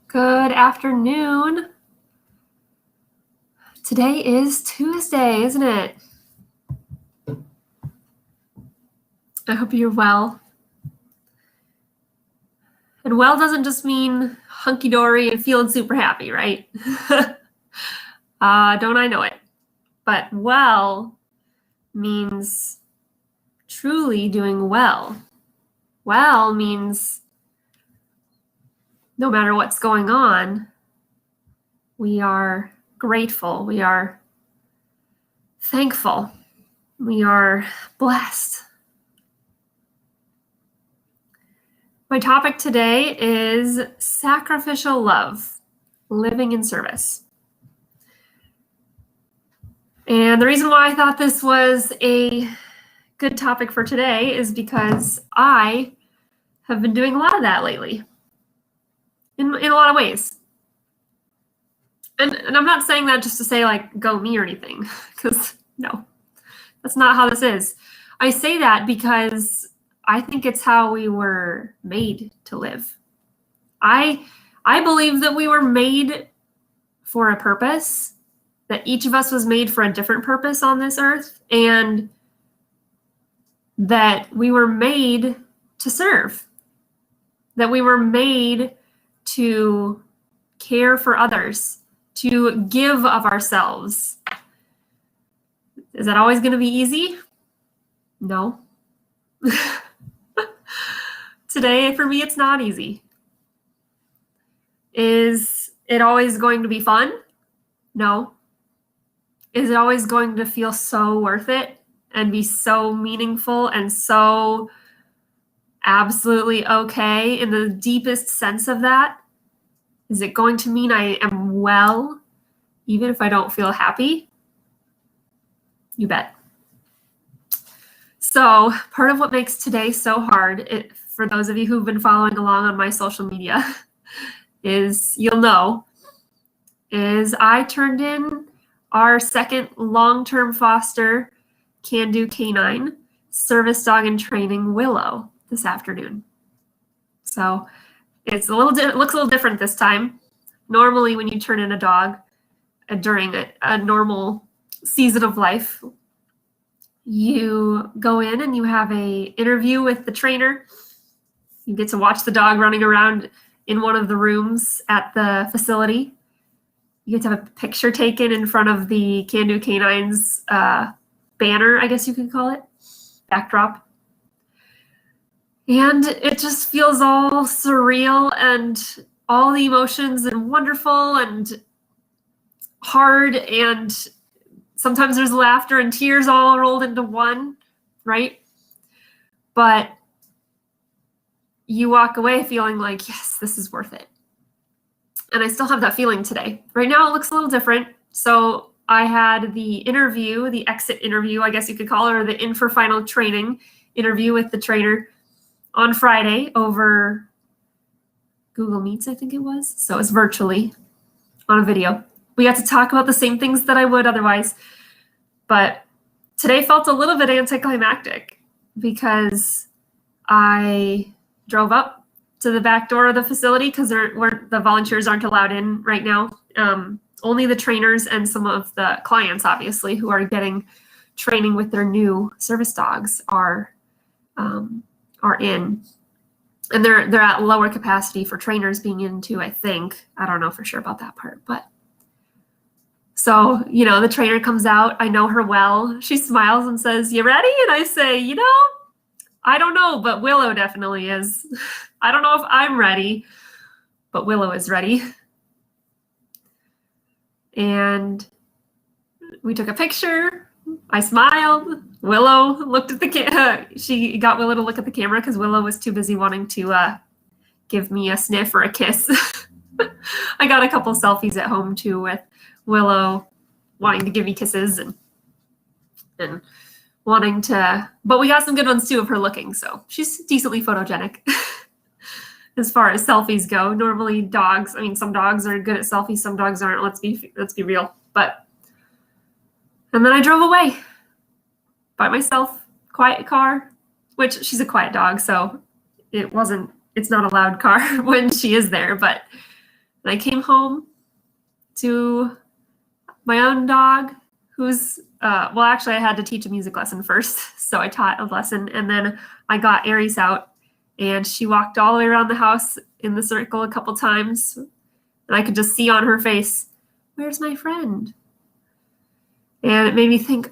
Good afternoon. Today is Tuesday, isn't it? I hope you're well. And well doesn't just mean hunky-dory and feeling super happy, right? Don't I know it? But well means truly doing well. Well means no matter what's going on, we are grateful, we are thankful, we are blessed. My topic today is sacrificial love, living in service. And the reason why I thought this was a good topic for today is because I have been doing a lot of that lately in a lot of ways. And I'm not saying that just to say like, go me or anything, because no, that's not how this is. I say that because I think it's how we were made to live. I believe that we were made for a purpose, that each of us was made for a different purpose on this earth, and that we were made to serve, that we were made to care for others, to give of ourselves. Is that always going to be easy? No. Today, for me, it's not easy. Is it always going to be fun? No. Is it always going to feel so worth it and be so meaningful and so absolutely okay in the deepest sense of that? Is it going to mean I am well, even if I don't feel happy? You bet. So part of what makes today so hard, for those of you who've been following along on my social media, is you'll know, is I turned in our second long-term foster can-do canine service dog in training, Willow, this afternoon. So it's it looks a little different this time. Normally when you turn in a dog during a normal season of life, you go in and you have a interview with the trainer. You get to watch the dog running around in one of the rooms at the facility. You get to have a picture taken in front of the Can-Do Canines banner, I guess you could call it, backdrop. And it just feels all surreal and all the emotions and wonderful and hard, and sometimes there's laughter and tears all rolled into one, right? But you walk away feeling like, yes, this is worth it. And I still have that feeling today. Right now it looks a little different. So I had the interview, the exit interview, I guess you could call it, or the in for final training interview with the trainer on Friday over Google Meets, I think it was. So it was virtually on a video. We got to talk about the same things that I would otherwise. But today felt a little bit anticlimactic because I drove up to the back door of the facility because the volunteers aren't allowed in right now. Only the trainers and some of the clients, obviously, who are getting training with their new service dogs are in. And they're at lower capacity for trainers being in too, I think. I don't know for sure about that part, but so, the trainer comes out. I know her well. She smiles and says, "You ready?" And I say, I don't know, but Willow definitely is. I don't know if I'm ready, but Willow is ready. And we took a picture. I smiled. Willow looked at the she got Willow to look at the camera because Willow was too busy wanting to give me a sniff or a kiss. I got a couple selfies at home too with Willow wanting to give me kisses and wanting to, but we got some good ones too of her looking, so she's decently photogenic as far as selfies go. Normally some dogs are good at selfies, some dogs aren't, let's be real. And then I drove away by myself, quiet car, which she's a quiet dog, so it's not a loud car when she is there, but And I came home to my own dog, who's, well, actually, I had to teach a music lesson first. So I taught a lesson, and then I got Aries out, and she walked all the way around the house in the circle a couple times. And I could just see on her face, where's my friend? And it made me think,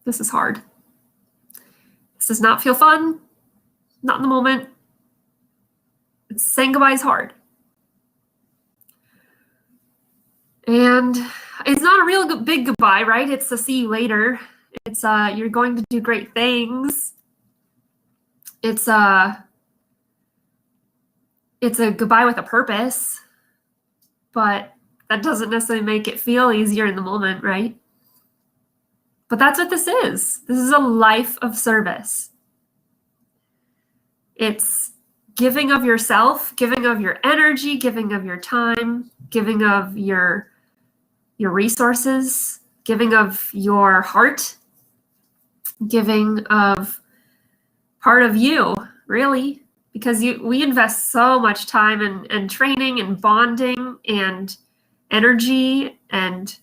this is hard. This does not feel fun, not in the moment. Saying goodbye is hard. And it's not a real big goodbye, right? It's a see you later. It's you're going to do great things. It's a goodbye with a purpose, but that doesn't necessarily make it feel easier in the moment, right? But that's what this is. This is a life of service. It's giving of yourself, giving of your energy, giving of your time, giving of your resources, giving of your heart, giving of part of you, really, because we invest so much time and training and bonding and energy and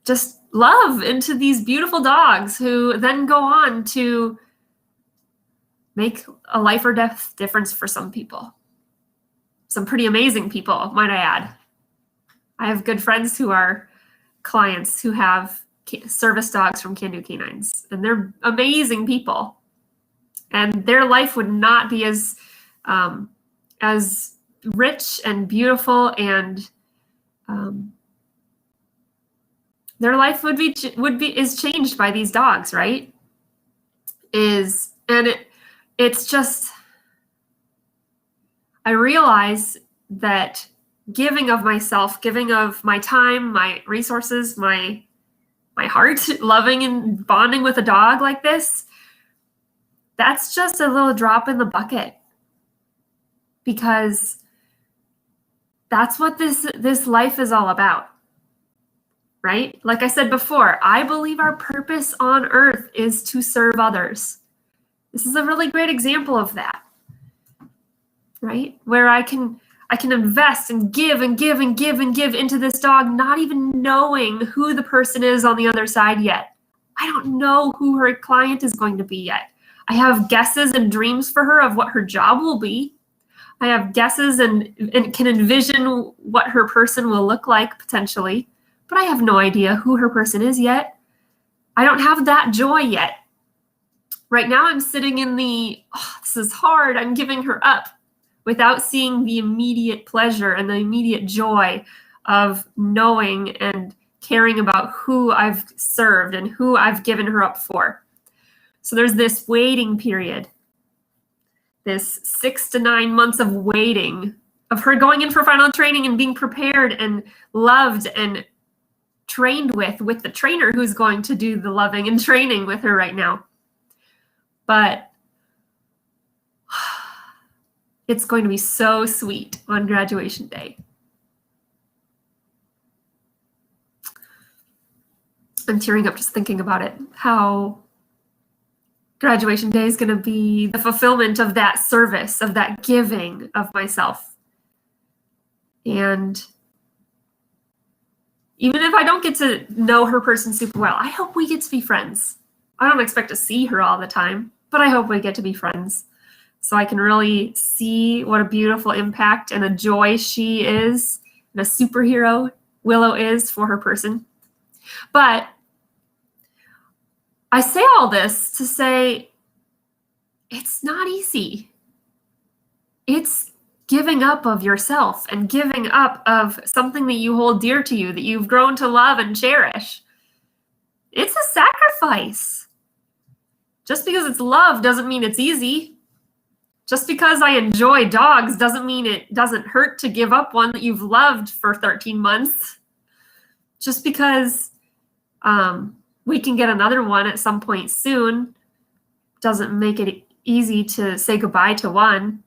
just love into these beautiful dogs who then go on to make a life or death difference for some people. Some pretty amazing people, might I add. I have good friends who are clients who have service dogs from Can Do Canines, and they're amazing people. And their life would not be as rich and beautiful, and their life is changed by these dogs, right? It's just, I realize that giving of myself, giving of my time, my resources, my heart, loving and bonding with a dog like this, that's just a little drop in the bucket, because that's what this life is all about, right? Like I said before, I believe our purpose on earth is to serve others. This is a really great example of that, right? Where I can invest and give and give and give and give into this dog, not even knowing who the person is on the other side yet. I don't know who her client is going to be yet. I have guesses and dreams for her of what her job will be. I have guesses and can envision what her person will look like potentially, but I have no idea who her person is yet. I don't have that joy yet. Right now I'm sitting in this is hard, I'm giving her up, without seeing the immediate pleasure and the immediate joy of knowing and caring about who I've served and who I've given her up for. So there's this waiting period, this 6 to 9 months of waiting, of her going in for final training and being prepared and loved and trained with the trainer who's going to do the loving and training with her right now. But it's going to be so sweet on graduation day. I'm tearing up just thinking about it, how graduation day is going to be the fulfillment of that service, of that giving of myself. And even if I don't get to know her person super well, I hope we get to be friends. I don't expect to see her all the time, but I hope we get to be friends, so I can really see what a beautiful impact and a joy she is and a superhero Willow is for her person. But I say all this to say it's not easy. It's giving up of yourself and giving up of something that you hold dear to you, that you've grown to love and cherish. It's a sacrifice. Just because it's love doesn't mean it's easy. Just because I enjoy dogs doesn't mean it doesn't hurt to give up one that you've loved for 13 months. Just because we can get another one at some point soon doesn't make it easy to say goodbye to one.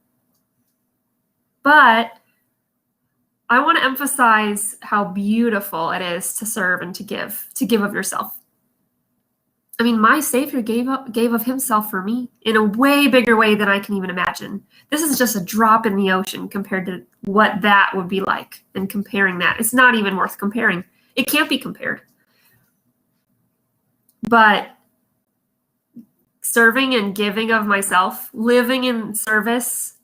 But I want to emphasize how beautiful it is to serve and to give of yourself. I mean, my Savior gave of himself for me in a way bigger way than I can even imagine. This is just a drop in the ocean compared to what that would be like, and comparing that. It's not even worth comparing. It can't be compared. But serving and giving of myself, living in service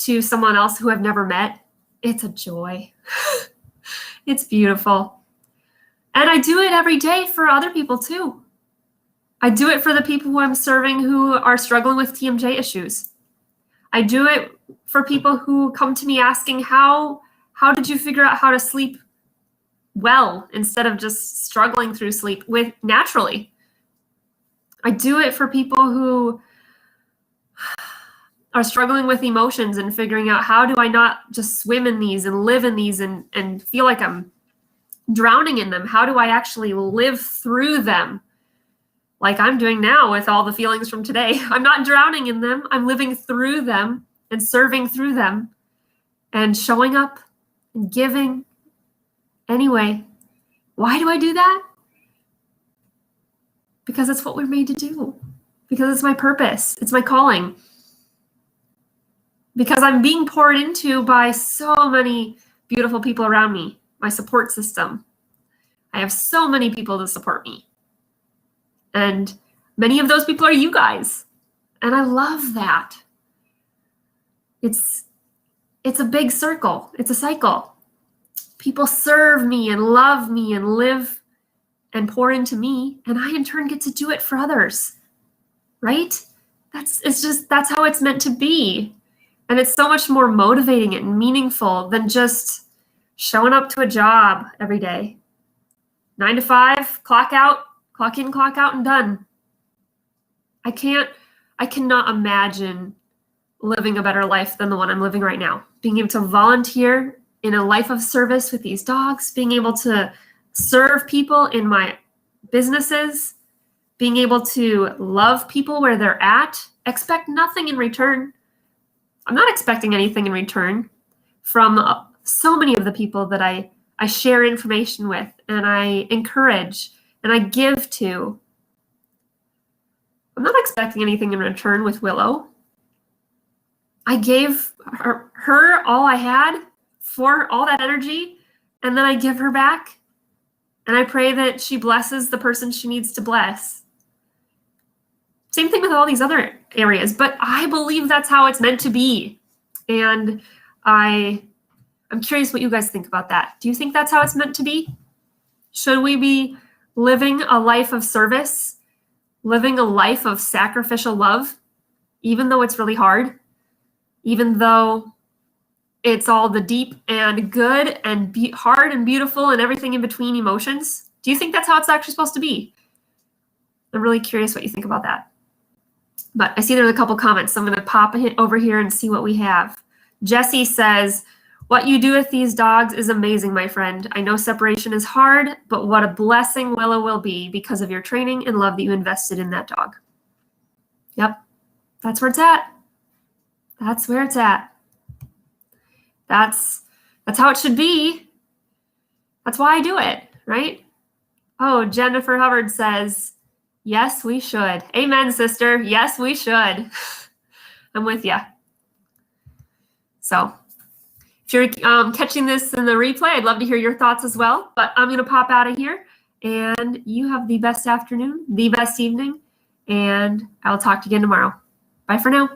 to someone else who I've never met, it's a joy. It's beautiful. And I do it every day for other people too. I do it for the people who I'm serving who are struggling with TMJ issues. I do it for people who come to me asking, how did you figure out how to sleep well instead of just struggling through sleep with naturally? I do it for people who are struggling with emotions and figuring out, how do I not just swim in these and live in these and feel like I'm drowning in them? How do I actually live through them? Like I'm doing now with all the feelings from today. I'm not drowning in them. I'm living through them and serving through them and showing up and giving anyway. Why do I do that? Because it's what we're made to do. Because it's my purpose. It's my calling. Because I'm being poured into by so many beautiful people around me, my support system. I have so many people to support me. And many of those people are you guys. And I love that. It's a big circle. It's a cycle. People serve me and love me and live and pour into me, and I in turn get to do it for others. Right? That's how it's meant to be. And it's so much more motivating and meaningful than just showing up to a job every day. 9 to 5, clock out, clock in, clock out, and done. I cannot imagine living a better life than the one I'm living right now. Being able to volunteer in a life of service with these dogs, being able to serve people in my businesses, being able to love people where they're at, expect nothing in return. I'm not expecting anything in return from so many of the people that I share information with and I encourage and I give to. I'm not expecting anything in return with Willow. I gave her all I had for all that energy, and then I give her back, and I pray that she blesses the person she needs to bless. Same thing with all these other areas, but I believe that's how it's meant to be. And I'm curious what you guys think about that. Do you think that's how it's meant to be? Should we be living a life of service, living a life of sacrificial love, even though it's really hard, even though it's all the deep and good and hard and beautiful and everything in between emotions? Do you think that's how it's actually supposed to be? I'm really curious what you think about that. But I see there's a couple comments, so I'm going to pop over here and see what we have. Jesse says, "What you do with these dogs is amazing, my friend. I know separation is hard, but what a blessing Willow will be because of your training and love that you invested in that dog." Yep, that's where it's at. That's where it's at. That's how it should be. That's why I do it, right? Oh, Jennifer Hubbard says, "Yes, we should." Amen, sister. Yes, we should. I'm with you. So if you're catching this in the replay, I'd love to hear your thoughts as well. But I'm going to pop out of here, and you have the best afternoon, the best evening, and I'll talk to you again tomorrow. Bye for now.